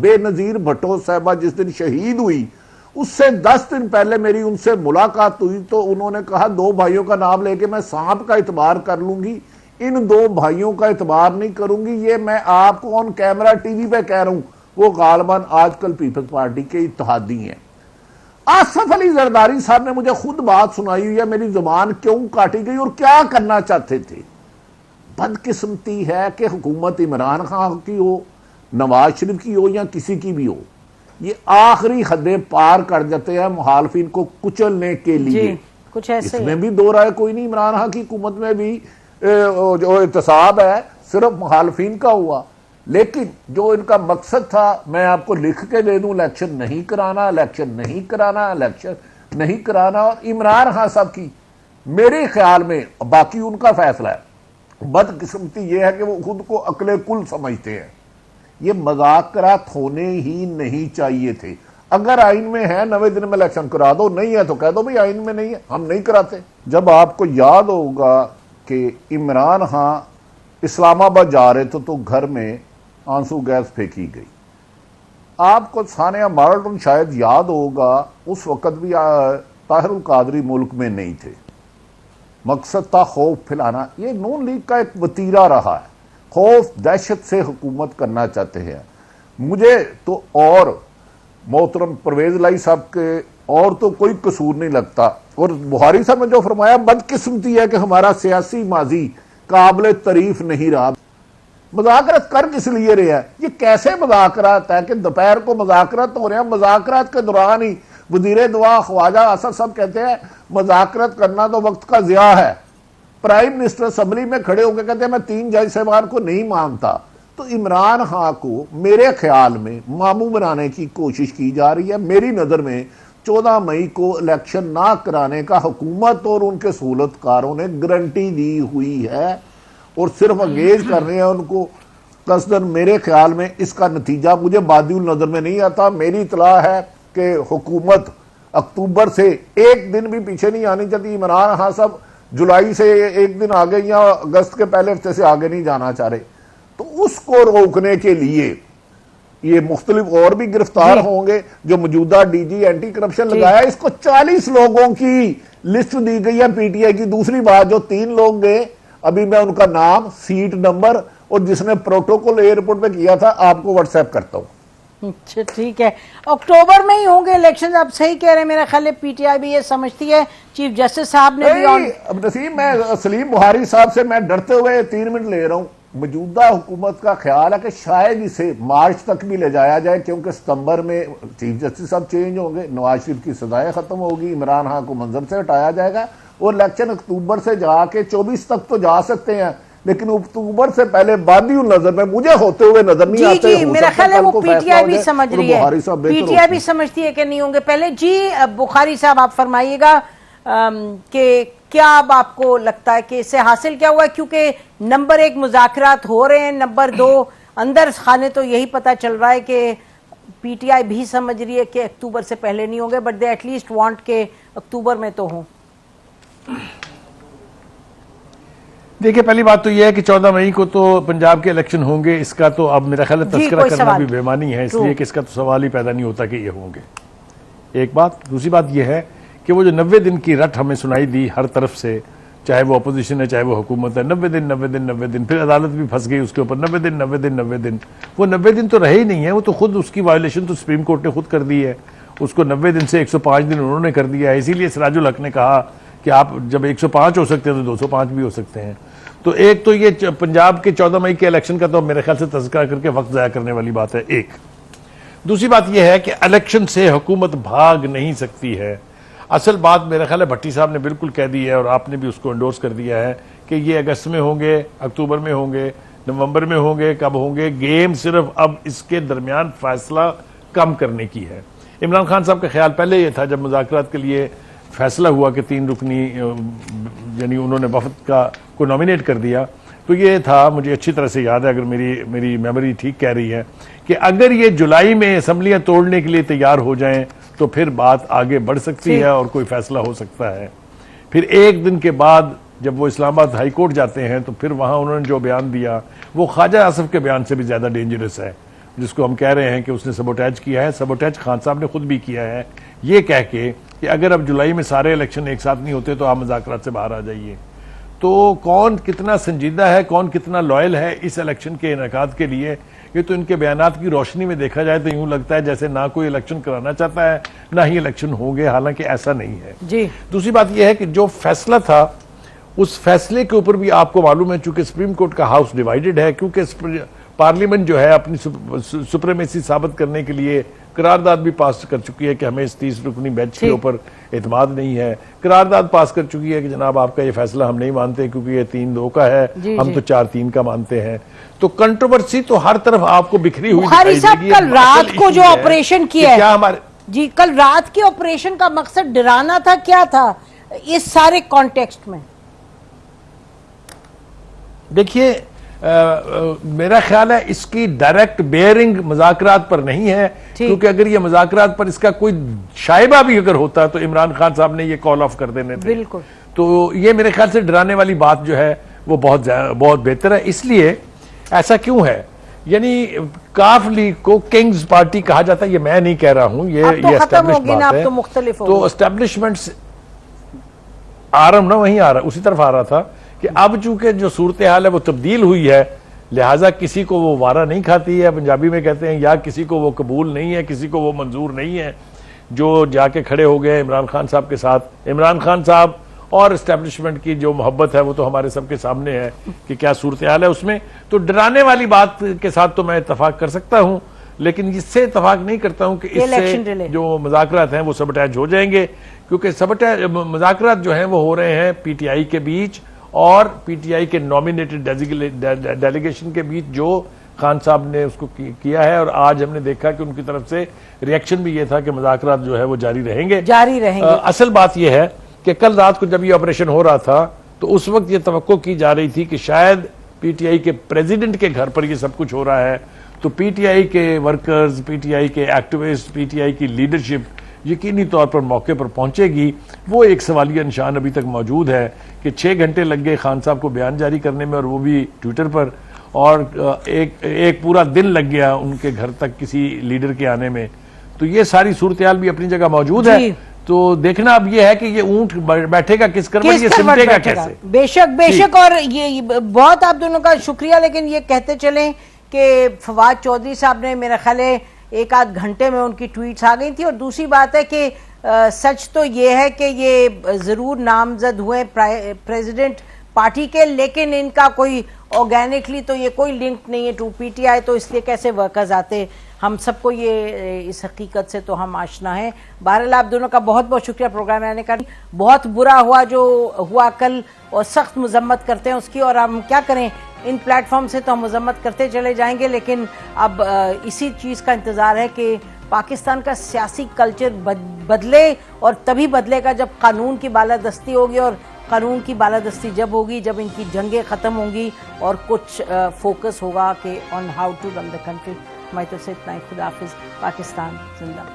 बेनज़ीर भुट्टो साहबा जिस दिन शहीद हुई, उससे 10 दिन पहले मेरी उनसे मुलाकात हुई तो उन्होंने कहा 2 भाइयों का नाम लेके मैं सांप का इतबार कर लूंगी, इन 2 भाइयों का इतबार नहीं करूंगी। ये मैं आपको ऑन कैमरा टीवी पे कह रहा हूं। वो गालिबान आजकल पीपल्स पार्टी के इत्तेहादी हैं। आसफ अली जरदारी साहब ने मुझे खुद बात सुनाई हुई है, मेरी जुबान क्यों काटी गई और क्या करना चाहते थे। बदकिस्मती है कि हुकूमत इमरान खान की हो, नवाज शरीफ की हो या किसी की भी हो, ये आखिरी हदें पार कर जाते हैं मुखालफिन को कुचलने के लिए। कुछ ऐसे इसमें भी दो राय कोई नहीं। इमरान खान की हुकूमत में भी जो इत्तेसाब है सिर्फ मुखालफिन का हुआ, लेकिन जो इनका मकसद था मैं आपको लिख के दे दूं, इलेक्शन नहीं कराना, इलेक्शन नहीं कराना, इलेक्शन नहीं कराना। और इमरान खान साहब की मेरे ख्याल में, बाकी उनका फैसला है, बदकिस्मती यह है कि वो खुद को अकले कुल समझते हैं। ये मजाकरात होने ही नहीं चाहिए थे। अगर आइन में है 90 दिन में इलेक्शन करा दो, नहीं है तो कह दो भाई आइन में नहीं है, हम नहीं कराते। जब आपको याद होगा कि इमरान खान इस्लामाबाद जा रहे थे तो घर में आंसू गैस फेंकी गई। आपको सानिया मार्टन शायद याद होगा, उस वक्त भी ताहिरुल कादरी मुल्क में नहीं थे। मकसद था खौफ फैलाना। ये नून लीग का एक वतीरा रहा है, खौफ दहशत से हुकूमत करना चाहते हैं। मुझे तो और मोहतरम परवेज लाई साहब के और तो कोई कसूर नहीं लगता। और बुखारी साहब ने जो फरमाया, बदकिस्मती है कि हमारा सियासी माजी काबिल तारीफ नहीं रहा। मजाकरत कर किस लिए रहे हैं? ये कैसे मजाकरात है कि दोपहर को मजाकरत हो रहे हैं, मजाकरात के दौरान ही वजीर दुआ ख्वाजा असद साहब कहते हैं मजाकरत करना तो वक्त का ज़िया है। प्राइम मिनिस्टर असम्बली में खड़े होकर कहते हैं मैं 3 जज साहबान को नहीं मानता। तो इमरान खान को मेरे ख्याल में मामू बनाने की कोशिश की जा रही है। मेरी नज़र में 14 मई को इलेक्शन ना कराने का हुकूमत और उनके सहूलतकारों ने गारंटी दी हुई है और सिर्फ अंगेज कर रहे हैं उनको कसदन। मेरे ख्याल में इसका नतीजा मुझे बादिउल नजर में नहीं आता। मेरी इतला है कि हुकूमत अक्टूबर से एक दिन भी पीछे नहीं आनी चाहिए। इमरान खान साहब जुलाई से एक दिन आगे या अगस्त के पहले हफ्ते से आगे नहीं जाना चाह रहे, तो उसको रोकने के लिए ये मुख्तलिफ और भी गिरफ्तार होंगे। जो मौजूदा डीजी एंटी करप्शन लगाया, इसको 40 लोगों की लिस्ट दी गई है पीटीआई की। दूसरी बात, जो 3 लोग गए, अभी मैं उनका नाम, सीट नंबर और जिसने प्रोटोकॉल एयरपोर्ट पे किया था आपको व्हाट्सएप करता हूं। अच्छा ठीक है, अक्टूबर में ही होंगे इलेक्शन, आप सही कह रहे हैं। मेरा ख्याल है पीटीआई भी ये समझती है, चीफ जस्टिस साहब ने भी। अब नसीम, मैं सलीम बुखारी साहब से मैं डरते हुए 3 मिनट ले रहा हूं। मौजूदा हुकूमत का ख्याल है कि शायद इसे मार्च तक भी ले जाया जाए, क्योंकि सितंबर में चीफ जस्टिस साहब चेंज होंगे, नवाज शरीफ की सजाएं खत्म होगी, इमरान खान को मंजर से हटाया जाएगा और इलेक्शन अक्टूबर से जाके 24 तक तो जा सकते हैं, लेकिन अक्टूबर से पहले बादिउल नजर में मुझे होते हुए नजर नहीं आते। जी, मेरा ख्याल है वो पीटीआई भी समझ रही है, पीटीआई भी समझती है कि नहीं होंगे पहले। जी बुखारी साहब, आप फरमाइएगा कि क्या अब आपको लगता है कि इससे हासिल क्या हुआ? क्योंकि नंबर 1 मुज़ाकरात हो रहे हैं, नंबर 2 अंदर खाने तो यही पता चल रहा है कि पीटीआई भी समझ रही है कि अक्टूबर से पहले नहीं होंगे, बट दे एटलीस्ट वांट के अक्टूबर में तो हों। देखिए, पहली बात तो यह है कि 14 मई को तो पंजाब के इलेक्शन होंगे, इसका तो अब मेरा ख्याल है तस्करा करना भी बेमानी है, इसलिए कि इसका तो सवाल ही पैदा नहीं होता कि ये होंगे। एक बात। दूसरी बात यह है कि वो जो 90 दिन की रट हमें सुनाई दी हर तरफ से, चाहे वो अपोजिशन है चाहे वो हुकूमत है, 90 दिन 90 दिन 90 दिन, फिर अदालत भी फंस गई उसके ऊपर, 90 दिन 90 दिन 90 दिन। वो 90 दिन तो रहे ही नहीं है, वो तो खुद उसकी वायलेशन तो सुप्रीम कोर्ट ने खुद कर दी है। उसको 90 दिन से 105 दिन उन्होंने कर दिया है। इसीलिए सिराजुल हक ने कहा कि आप जब 105 हो सकते हैं तो 205 भी हो सकते हैं। तो एक तो ये पंजाब के 14 मई के इलेक्शन का तो मेरे ख्याल से तज़किरा करके वक्त ज़ाया करने वाली बात है, एक। दूसरी बात यह है कि इलेक्शन से हुकूमत भाग नहीं सकती है। असल बात मेरे ख्याल है भट्टी साहब ने बिल्कुल कह दी है और आपने भी उसको एंडोर्स कर दिया है कि ये अगस्त में होंगे, अक्टूबर में होंगे, नवंबर में होंगे, कब होंगे। गेम सिर्फ अब इसके दरमियान फैसला कम करने की है। इमरान खान साहब का ख्याल पहले ये था, जब मुज़ाकरात के लिए फैसला हुआ कि 3 रुकनी यानी उन्होंने वफद को नॉमिनेट कर दिया, तो ये था, मुझे अच्छी तरह से याद है, अगर मेरी मेमोरी ठीक कह रही है, कि अगर ये जुलाई में असम्बलियां तोड़ने के लिए तैयार हो जाएं तो फिर बात आगे बढ़ सकती है और कोई फैसला हो सकता है। फिर एक दिन के बाद जब वो इस्लामाबाद हाईकोर्ट जाते हैं तो फिर वहां उन्होंने जो बयान दिया वो ख्वाजा आसिफ के बयान से भी ज्यादा डेंजरस है। जिसको हम कह रहे हैं कि उसने सबोटैज किया है, सबोटैज खान साहब ने खुद भी किया है, ये कह के कि अगर अब जुलाई में सारे इलेक्शन एक साथ नहीं होते तो आप मुज़ाकरात से बाहर आ जाइए। तो कौन कितना संजीदा है, कौन कितना लॉयल है इस इलेक्शन के इनेकाद के लिए, ये तो इनके बयानात की रोशनी में देखा जाए तो यूं लगता है जैसे ना कोई इलेक्शन कराना चाहता है ना ही इलेक्शन होंगे, हालांकि ऐसा नहीं है जी। दूसरी बात यह है कि जो फैसला था उस फैसले के ऊपर भी आपको मालूम है, चूंकि सुप्रीम कोर्ट का हाउस डिवाइडेड है, क्योंकि पार्लियामेंट जो है अपनी सुप्रीमेसी साबित करने के लिए करारदाद भी पास कर चुकी है कि हमें इस 30 रुकनी बेंच के ऊपर एतमाद नहीं है, करारदाद पास कर चुकी है कि जनाब आपका ये फैसला हम नहीं मानते क्योंकि ये 3-2 का है, हम तो 4-3 का मानते हैं। तो कंट्रोवर्सी तो हर तरफ आपको बिखरी हुई दिखाई देगी। कल रात को जो ऑपरेशन किया है, क्या हमारे जी कल रात के ऑपरेशन का मकसद डराना था, क्या था इस सारे कॉन्टेक्स्ट में? देखिए मेरा ख्याल है इसकी डायरेक्ट बेयरिंग मुज़ाकरात पर नहीं है, क्योंकि अगर ये मुज़ाकरात पर इसका कोई शायबा भी अगर होता तो इमरान खान साहब ने ये कॉल ऑफ कर देने थे। बिल्कुल। तो ये मेरे ख्याल से डराने वाली बात जो है वो बहुत बेहतर है। इसलिए ऐसा क्यों है, यानी काफ लीग को किंग्स पार्टी कहा जाता है, ये मैं नहीं कह रहा हूं, ये एस्टैब्लिश बात है। तो मुख्तलिफ तो एस्टैब्लिशमेंट आ रहा हूं ना, वहीं आ रहा, उसी तरफ आ रहा था कि अब चूंकि जो सूरत हाल है वो तब्दील हुई है, लिहाजा किसी को वो वारा नहीं खाती है, पंजाबी में कहते हैं, या किसी को वो कबूल नहीं है, किसी को वो मंजूर नहीं है, जो जाके खड़े हो गए इमरान खान साहब के साथ। इमरान खान साहब और एस्टैब्लिशमेंट की जो मोहब्बत है वो तो हमारे सबके सामने है कि क्या सूरत हाल है उसमें। तो डराने वाली बात के साथ तो मैं इत्तफाक कर सकता हूं, लेकिन इससे इत्तफाक नहीं करता हूं कि इससे जो मुज़ाकरात हैं वो सबटैज हो जाएंगे, क्योंकि सबटैज मुज़ाकरात जो हैं वो हो रहे हैं पीटीआई के बीच और पीटीआई के नॉमिनेटेड डेलीगेशन के बीच, जो खान साहब ने उसको किया है। और आज हमने देखा कि उनकी तरफ से रिएक्शन भी ये था कि मुज़ाकरात जो है वो जारी रहेंगे। असल बात यह है कि कल रात को जब ये ऑपरेशन हो रहा था तो उस वक्त ये तवक्को की जा रही थी कि शायद पीटीआई के प्रेसिडेंट के घर पर ये सब कुछ हो रहा है, तो पीटीआई के वर्कर्स, पीटीआई के एक्टिविस्ट, पीटीआई की लीडरशिप यकीनी तौर पर मौके पर पहुंचेगी। वो एक सवालिया निशान अभी तक मौजूद है कि 6 घंटे लग गए खान साहब को बयान जारी करने में, और वो भी ट्विटर पर, और एक पूरा दिन लग गया उनके घर तक किसी लीडर के आने में। तो ये सारी सूरत हाल भी अपनी जगह मौजूद है। तो देखना अब ये है कि ये ऊंट बैठेगा किस करवट, ये सिमटेगा कैसे। बेशक और ये बहुत आप दोनों का शुक्रिया, लेकिन ये कहते चलें कि फवाद चौधरी साहब ने मेरा ख्याल है 1-8 घंटे में उनकी ट्वीट्स आ गई थी। और दूसरी बात है कि सच तो ये है कि ये जरूर नामजद हुए प्रेसिडेंट पार्टी के, लेकिन इनका कोई ऑर्गेनिकली तो ये कोई लिंक नहीं है टू पीटीआई, तो इसलिए कैसे वर्कर्स आते, हम सबको ये इस हकीकत से तो हम आशना है। बहरहाल आप दोनों का बहुत बहुत शुक्रिया प्रोग्राम में आने का। बहुत बुरा हुआ जो हुआ कल, और सख्त मजम्मत करते हैं उसकी, और हम क्या करें, इन प्लेटफॉर्म से तो हम मजम्मत करते चले जाएंगे, लेकिन अब इसी चीज़ का इंतज़ार है कि पाकिस्तान का सियासी कल्चर बदले, और तभी बदलेगा जब कानून की बालादस्ती होगी, और कानून की बालादस्ती जब होगी जब इनकी जंगें ख़त्म होंगी और कुछ फोकस होगा कि on how to run the country. मैं तो से इतना ही, खुदा हाफिज़, पाकिस्तान जिंदाबाद।